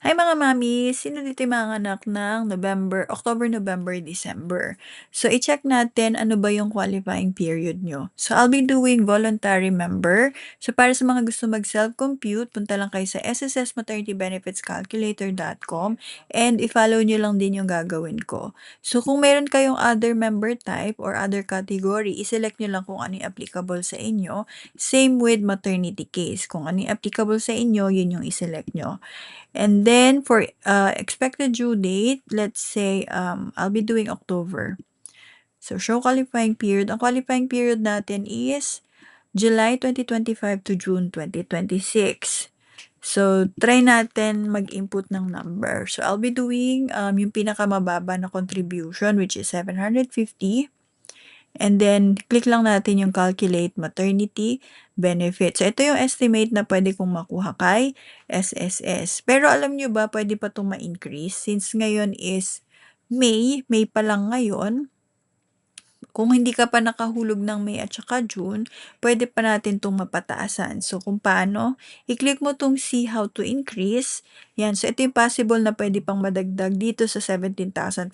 Hi mga mami, sino dito yung mga anak ng October, November, December? So, i-check natin ano ba yung qualifying period nyo. So, I'll be doing voluntary member. So, para sa mga gusto mag-self-compute, punta lang kayo sa sssmaternitybenefitscalculator.com and i-follow nyo lang din yung gagawin ko. So, kung meron kayong other member type or other category, i-select nyo lang kung ano yung applicable sa inyo. Same with maternity case. Kung ano yung applicable sa inyo, yun yung i-select nyo. And then for expected due date, let's say I'll be doing October. So show qualifying period. Ang qualifying period natin is July 2025 to June 2026. So try natin mag-input ng number. So I'll be doing yung pinakamababa na contribution which is 750. And then, click lang natin yung calculate maternity benefit. So, ito yung estimate na pwede kong makuha kay SSS. Pero alam nyo ba, pwede pa itong ma-increase? Since ngayon is May pa lang ngayon. Kung hindi ka pa nakahulog ng May at saka June, pwede pa natin itong mapataasan. So, kung paano, i-click mo itong see how to increase. Yan. So, ito yung possible na pwede pang madagdag dito sa 17,500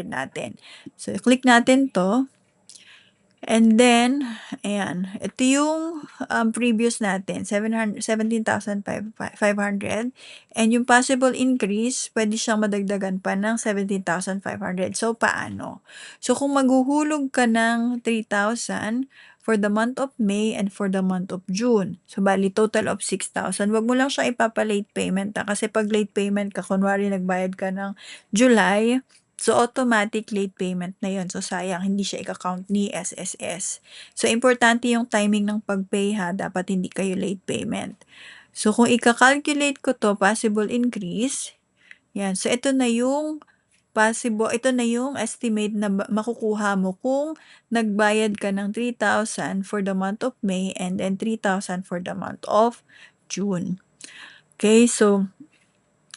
natin. So, click natin to. And then, ayan, ito yung previous natin, 17,500. And yung possible increase, pwede siyang madagdagan pa ng 17,500. So, paano? So, kung maghuhulog ka ng 3,000 for the month of May and for the month of June. So, bali, total of 6,000. Wag mo lang siya ipapa-late payment. Kasi pag late payment ka, kunwari nagbayad ka ng July, so, automatic late payment na yun. So, sayang, hindi siya ika-count ni SSS. So, importante yung timing ng pag-pay ha. Dapat hindi kayo late payment. So, kung ika-calculate ko to, possible increase. Yan. So, ito na yung estimate na makukuha mo kung nagbayad ka ng 3,000 for the month of May and then 3,000 for the month of June. Okay, so,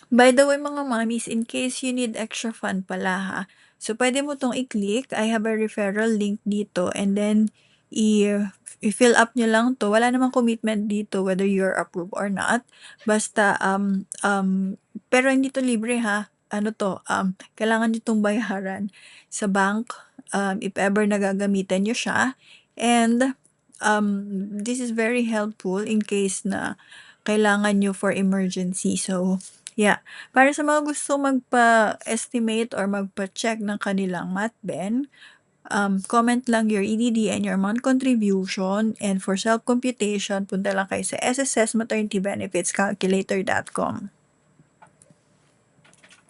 by the way mga mommies, in case you need extra fund pala ha, so pwede mo tong i-click. I have a referral link dito and then i-fill up nyo lang to. Wala namang commitment dito whether you're approved or not. Basta, pero hindi to libre ha. Ano to, kailangan nyo tong bayaran sa bank if ever nagagamitan nyo siya. And this is very helpful in case na kailangan nyo for emergency. So, yeah. Para sa mga gusto magpa-estimate or magpa-check ng kanilang MATBEN, comment lang your EDD and your amount contribution. And for self-computation, punta lang kayo sa sssmaternity benefits calculator.com.